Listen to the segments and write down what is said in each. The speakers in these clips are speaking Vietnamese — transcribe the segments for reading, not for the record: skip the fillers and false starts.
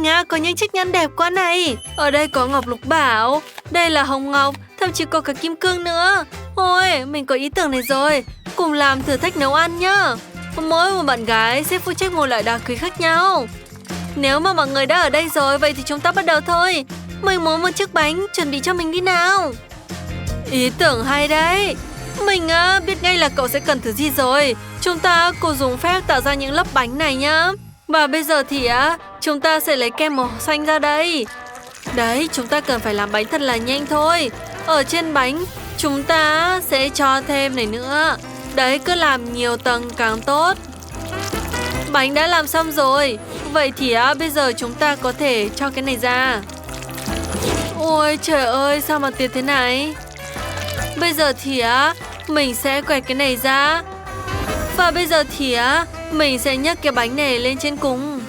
mình có những chiếc nhẫn đẹp quá này. Ở đây có ngọc lục bảo, đây là hồng ngọc, thậm chí có cả kim cương nữa. Ôi, mình có ý tưởng này rồi. Cùng làm thử thách nấu ăn nhá. Mỗi một bạn gái sẽ phụ trách một loại đá quý khác nhau. Nếu mà mọi người đã ở đây rồi, vậy thì chúng ta bắt đầu thôi. Mình muốn một chiếc bánh, chuẩn bị cho mình đi nào. Ý tưởng hay đấy. Mình biết ngay là cậu sẽ cần thứ gì rồi. Chúng ta cùng dùng phép tạo ra những lớp bánh này nhá. Và bây giờ thì chúng ta sẽ lấy kem màu xanh ra đây. Đấy, chúng ta cần phải làm bánh thật là nhanh thôi. Ở trên bánh chúng ta sẽ cho thêm này nữa. Đấy, cứ làm nhiều tầng càng tốt. Bánh đã làm xong rồi. Vậy thì bây giờ chúng ta có thể cho cái này ra. Ôi trời ơi, sao mà tuyệt thế này. Bây giờ thì mình sẽ quẹt cái này ra. Và bây giờ thì mình sẽ nhấc cái bánh này lên trên cùng.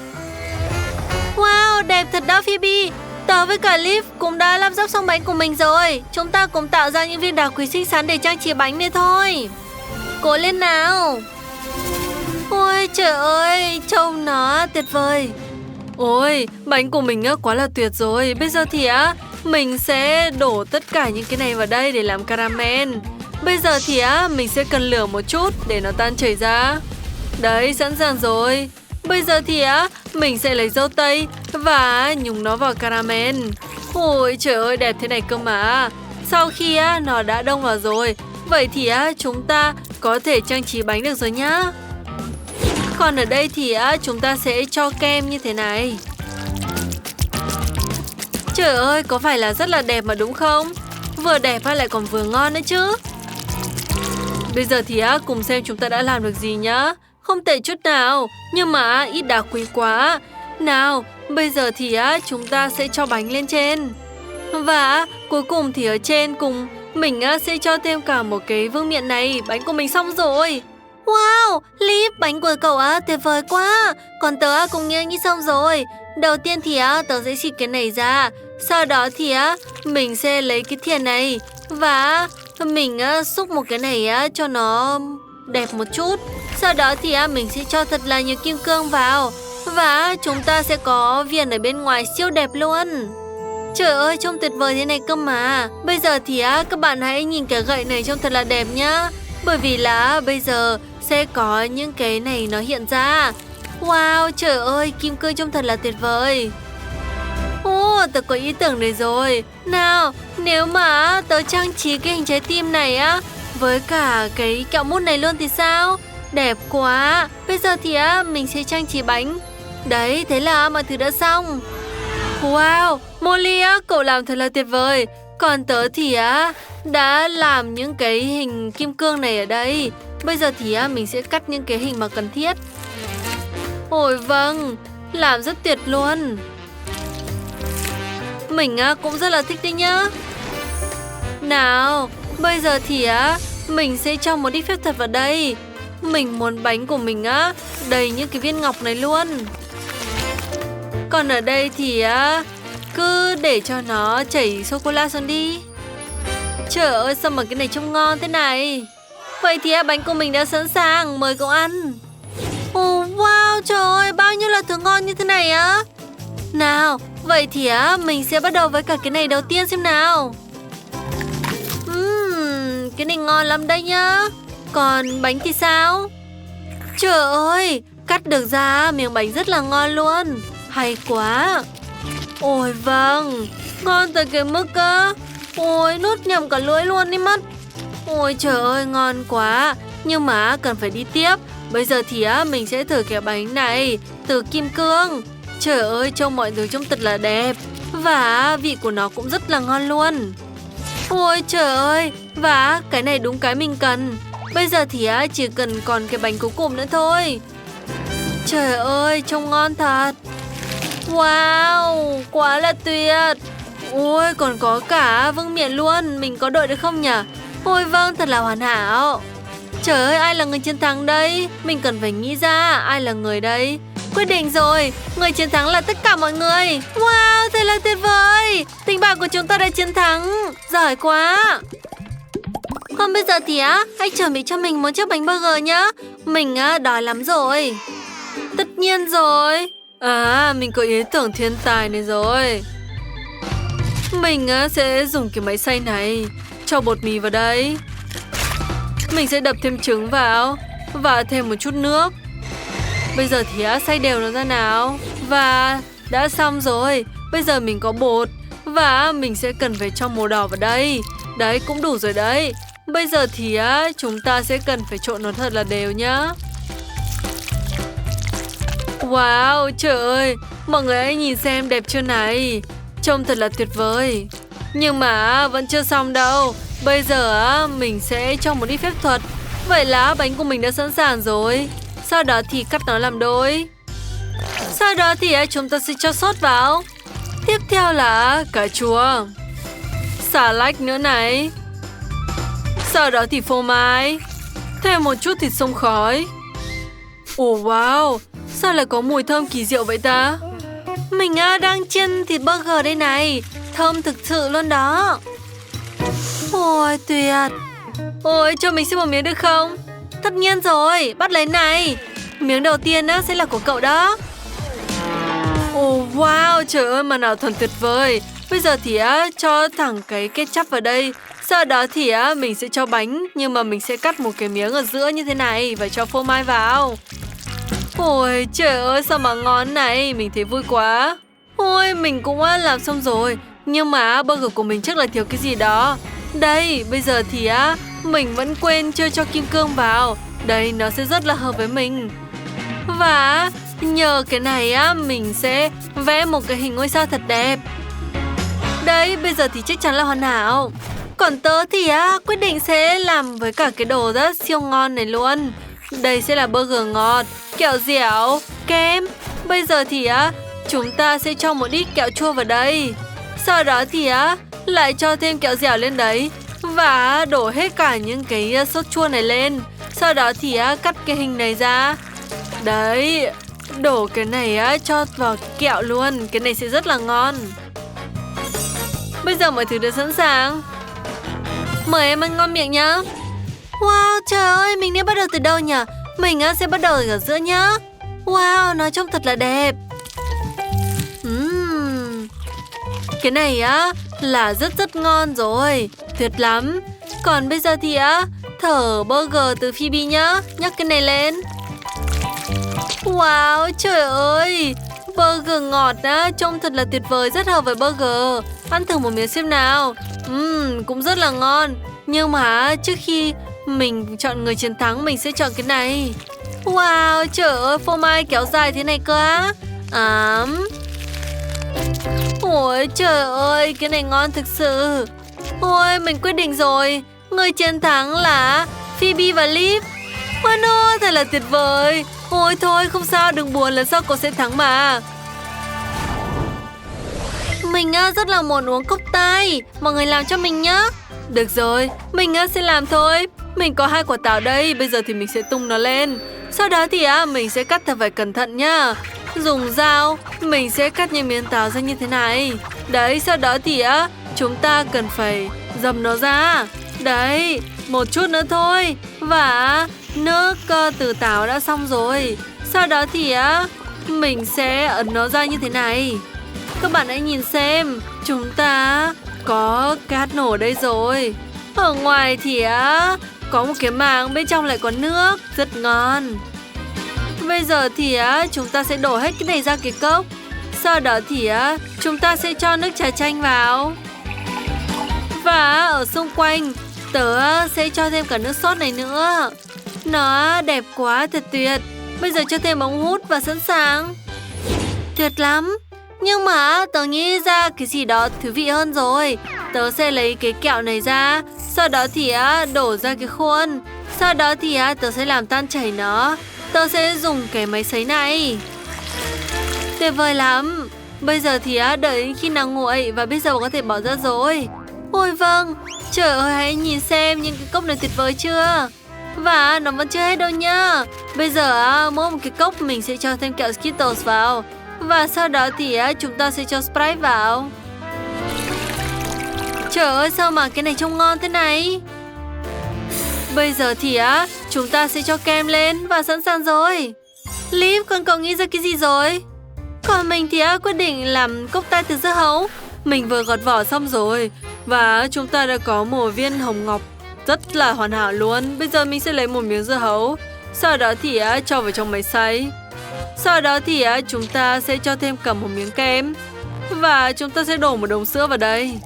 Wow, đẹp thật đó Phoebe. Tớ với cả Liv cũng đã lắp ráp xong bánh của mình rồi. Chúng ta cùng tạo ra những viên đá quý xinh xắn để trang trí bánh này thôi. Cố lên nào. Ôi trời ơi, trông nó tuyệt vời. Ôi, bánh của mình quá là tuyệt rồi. Bây giờ thì mình sẽ đổ tất cả những cái này vào đây để làm caramel. Bây giờ thì mình sẽ cần lửa một chút để nó tan chảy ra. Đấy, sẵn sàng rồi. Bây giờ thì mình sẽ lấy dâu tây và nhúng nó vào caramel. Ôi trời ơi, đẹp thế này cơ mà. Sau khi nó đã đông vào rồi, vậy thì chúng ta có thể trang trí bánh được rồi nhá. Còn ở đây thì chúng ta sẽ cho kem như thế này. Trời ơi, có phải là rất là đẹp mà đúng không? Vừa đẹp lại còn vừa ngon nữa chứ. Bây giờ thì cùng xem chúng ta đã làm được gì nhá. Không tệ chút nào, nhưng mà ít đá quý quá. Nào, bây giờ thì chúng ta sẽ cho bánh lên trên. Và cuối cùng thì ở trên cùng mình sẽ cho thêm cả một cái vương miện này. Bánh của mình xong rồi. Wow, Liv, bánh của cậu tuyệt vời quá. Còn tớ cũng nghĩ xong rồi. Đầu tiên thì tớ sẽ xịt cái này ra. Sau đó thì mình sẽ lấy cái thìa này và mình xúc một cái này cho nó đẹp một chút. Sau đó thì mình sẽ cho thật là nhiều kim cương vào. Và chúng ta sẽ có viền ở bên ngoài siêu đẹp luôn. Trời ơi, trông tuyệt vời thế này cơ mà. Bây giờ thì các bạn hãy nhìn cái gậy này trông thật là đẹp nhá. Bởi vì là bây giờ sẽ có những cái này nó hiện ra. Wow, trời ơi, kim cương trông thật là tuyệt vời. Tớ có ý tưởng này rồi. Nào, nếu mà tớ trang trí cái hình trái tim này với cả cái kẹo mút này luôn thì sao? Đẹp quá. Bây giờ thì mình sẽ trang trí bánh. Đấy, thế là mọi thứ đã xong. Wow, Molly cậu làm thật là tuyệt vời. Còn tớ thì đã làm những cái hình kim cương này ở đây. Bây giờ thì mình sẽ cắt những cái hình mà cần thiết. Ôi vâng, làm rất tuyệt luôn. Mình cũng rất là thích đấy nhá. Nào, bây giờ thì mình sẽ cho một ít phép thuật vào đây. Mình muốn bánh của mình đầy những cái viên ngọc này luôn. Còn ở đây thì cứ để cho nó chảy sô-cô-la xuống đi. Trời ơi, sao mà cái này trông ngon thế này. Vậy thì bánh của mình đã sẵn sàng, mời cậu ăn. Wow, trời ơi, bao nhiêu là thứ ngon như thế này á. Nào, vậy thì mình sẽ bắt đầu với cả cái này đầu tiên xem nào. Cái này ngon lắm đây nhá. Còn bánh thì sao? Trời ơi, cắt được ra miếng bánh rất là ngon luôn. Hay quá. Ôi vâng, ngon tới cái mức ôi, nuốt nhầm cả lưỡi luôn đi mất. Ôi trời ơi, ngon quá. Nhưng mà cần phải đi tiếp. Bây giờ thì mình sẽ thử cái bánh này từ kim cương. Trời ơi, trông mọi thứ trông thật là đẹp. Và vị của nó cũng rất là ngon luôn. Ôi trời ơi, và cái này đúng cái mình cần. Bây giờ thì chỉ cần còn cái bánh cuối cùng nữa thôi. Trời ơi, trông ngon thật. Wow, quá là tuyệt. Ôi, còn có cả vương miện luôn. Mình có đội được không nhỉ? Ôi vâng, thật là hoàn hảo. Trời ơi, ai là người chiến thắng đây? Mình cần phải nghĩ ra ai là người đây. Quyết định rồi, người chiến thắng là tất cả mọi người. Wow, thật là tuyệt vời. Tình bạn của chúng ta đã chiến thắng. Giỏi quá. Còn bây giờ thì hãy chuẩn bị cho mình một chiếc bánh burger nhá. Mình đói lắm rồi. Tất nhiên rồi. À, mình có ý tưởng thiên tài này rồi. Mình sẽ dùng cái máy xay này, cho bột mì vào đây. Mình sẽ đập thêm trứng vào và thêm một chút nước. Bây giờ thì xay đều nó ra nào. Và đã xong rồi. Bây giờ mình có bột và mình sẽ cần phải cho màu đỏ vào đây. Đấy, cũng đủ rồi đấy. Bây giờ thì chúng ta sẽ cần phải trộn nó thật là đều nhá. Wow, trời ơi, mọi người hãy nhìn xem đẹp chưa này. Trông thật là tuyệt vời. Nhưng mà vẫn chưa xong đâu. Bây giờ mình sẽ cho một ít phép thuật. Vậy là bánh của mình đã sẵn sàng rồi. Sau đó thì cắt nó làm đôi. Sau đó thì chúng ta sẽ cho sốt vào. Tiếp theo là cà chua, xà lách nữa này. Sau đó thì phô mai, thêm một chút thịt xông khói. Ồ wow, sao lại có mùi thơm kỳ diệu vậy ta? Mình đang chiên thịt burger đây này. Thơm thực sự luôn đó. Ôi tuyệt. Ôi cho mình xin một miếng được không? Tất nhiên rồi, bắt lấy này. Miếng đầu tiên sẽ là của cậu đó. Ồ wow, trời ơi mà nào thuần tuyệt vời. Bây giờ thì cho thẳng cái ketchup vào đây. Sau đó thì mình sẽ cho bánh, nhưng mà mình sẽ cắt một cái miếng ở giữa như thế này và cho phô mai vào. Ôi trời ơi sao mà ngon này, mình thấy vui quá. Ôi mình cũng làm xong rồi. Nhưng mà burger của mình chắc là thiếu cái gì đó. Đây, bây giờ thì mình vẫn quên chưa cho kim cương vào. Đây, nó sẽ rất là hợp với mình. Và nhờ cái này mình sẽ vẽ một cái hình ngôi sao thật đẹp. Đấy, bây giờ thì chắc chắn là hoàn hảo. Còn tớ thì quyết định sẽ làm với cả cái đồ rất siêu ngon này luôn. Đây sẽ là burger ngọt, kẹo dẻo, kem. Bây giờ thì chúng ta sẽ cho một ít kẹo chua vào đây. Sau đó thì lại cho thêm kẹo dẻo lên đấy. Và đổ hết cả những cái sốt chua này lên. Sau đó thì cắt cái hình này ra. Đấy, đổ cái này cho vào kẹo luôn. Cái này sẽ rất là ngon. Bây giờ mọi thứ đã sẵn sàng. Mời em ăn ngon miệng nhá. Wow, trời ơi, mình nên bắt đầu từ đâu nhỉ? Mình sẽ bắt đầu ở giữa nhá. Wow, nó trông thật là đẹp. Cái này là rất ngon rồi. Tuyệt lắm. Còn bây giờ thì thở burger từ Phoebe nhá. Nhắc cái này lên. Wow, trời ơi, burger ngọt trông thật là tuyệt vời, rất hợp với burger. Ăn thử một miếng xem nào. Cũng rất là ngon. Nhưng mà trước khi mình chọn người chiến thắng, mình sẽ chọn cái này. Wow, trời ơi, phô mai kéo dài thế này cơ á. Ôi trời ơi, cái này ngon thực sự. Ôi, mình quyết định rồi. Người chiến thắng là Phoebe và Liv. Ôi no, thật là tuyệt vời. Ôi thôi, không sao, đừng buồn, lần sau cô sẽ thắng mà. Mình rất là muốn uống cốc tai. Mọi người làm cho mình nhá. Được rồi, mình sẽ làm thôi. Mình có 2 quả táo đây. Bây giờ thì mình sẽ tung nó lên. Sau đó thì mình sẽ cắt thật phải cẩn thận nhá. Dùng dao, mình sẽ cắt những miếng táo ra như thế này. Đấy, sau đó thì chúng ta cần phải dầm nó ra. Đấy, một chút nữa thôi. Và nước từ táo đã xong rồi. Sau đó thì mình sẽ ấn nó ra như thế này. Các bạn hãy nhìn xem, chúng ta có cái hạt nổ đây rồi. Ở ngoài thì có một cái màng, bên trong lại có nước, rất ngon. Bây giờ thì chúng ta sẽ đổ hết cái này ra cái cốc. Sau đó thì chúng ta sẽ cho nước trà chanh vào. Và ở xung quanh tớ sẽ cho thêm cả nước sốt này nữa. Nó đẹp quá, thật tuyệt. Bây giờ cho thêm ống hút và sẵn sàng. Tuyệt lắm. Nhưng mà tớ nghĩ ra cái gì đó thú vị hơn rồi. Tớ sẽ lấy cái kẹo này ra. Sau đó thì đổ ra cái khuôn. Sau đó thì tớ sẽ làm tan chảy nó. Tớ sẽ dùng cái máy sấy này. Tuyệt vời lắm. Bây giờ thì đợi đến khi nào nguội. Và bây giờ có thể bỏ ra rồi. Ôi vâng. Trời ơi, hãy nhìn xem những cái cốc này tuyệt vời chưa. Và nó vẫn chưa hết đâu nhá. Bây giờ mỗi một cái cốc mình sẽ cho thêm kẹo Skittles vào. Và sau đó thì chúng ta sẽ cho Sprite vào. Trời ơi, sao mà cái này trông ngon thế này. Bây giờ thì chúng ta sẽ cho kem lên. Và sẵn sàng rồi. Liv, còn cậu nghĩ ra cái gì rồi? Còn mình thì quyết định làm cốc tai từ dưa hấu. Mình vừa gọt vỏ xong rồi. Và chúng ta đã có một viên hồng ngọc rất là hoàn hảo luôn. Bây giờ mình sẽ lấy một miếng dưa hấu. Sau đó thì cho vào trong máy sấy. Sau đó thì chúng ta sẽ cho thêm cả một miếng kem. Và chúng ta sẽ đổ một đống sữa vào đây.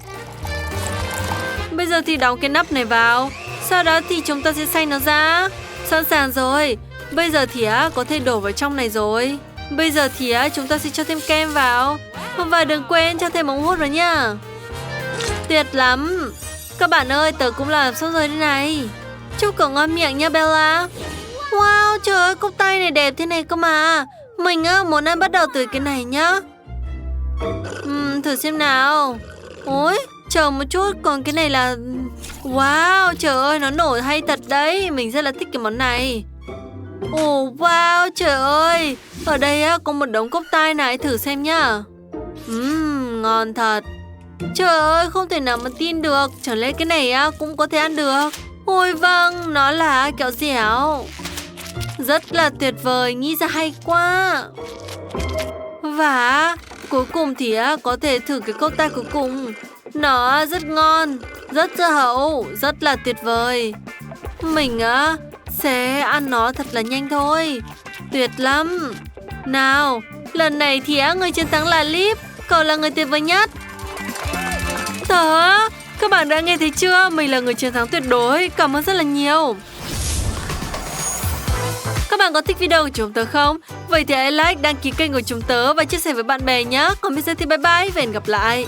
Bây giờ thì đóng cái nắp này vào. Sau đó thì chúng ta sẽ xay nó ra. Sẵn sàng rồi. Bây giờ thì có thể đổ vào trong này rồi. Bây giờ thì chúng ta sẽ cho thêm kem vào. Và đừng quên cho thêm ống hút vào nha. Tuyệt lắm. Các bạn ơi, tớ cũng làm xong rồi đây này. Chúc cậu ngon miệng nha Bella. Wow, trời ơi, cốc tay này đẹp thế này cơ mà. Mình muốn ăn bắt đầu từ cái này nhá. Thử xem nào. Ôi, chờ một chút, còn cái này là... Wow, trời ơi, nó nổi hay thật đấy. Mình rất là thích cái món này. Ồ, wow, trời ơi. Ở đây có một đống cốc tai này, thử xem nhá. Ngon thật. Trời ơi, không thể nào mà tin được. Chẳng lẽ cái này cũng có thể ăn được. Ôi vâng, nó là kẹo dẻo. Rất là tuyệt vời, nghĩ ra hay quá. Và cuối cùng thì có thể thử cái cốc tai cuối cùng. Nó rất ngon, rất dưa hấu, rất là tuyệt vời. Mình sẽ ăn nó thật là nhanh thôi. Tuyệt lắm. Nào, lần này thì người chiến thắng là Lip. Cậu là người tuyệt vời nhất. Các bạn đã nghe thấy chưa? Mình là người chiến thắng tuyệt đối. Cảm ơn rất là nhiều. Các bạn có thích video của chúng tớ không? Vậy thì hãy like, đăng ký kênh của chúng tớ và chia sẻ với bạn bè nhé. Còn bây giờ thì bye bye và hẹn gặp lại.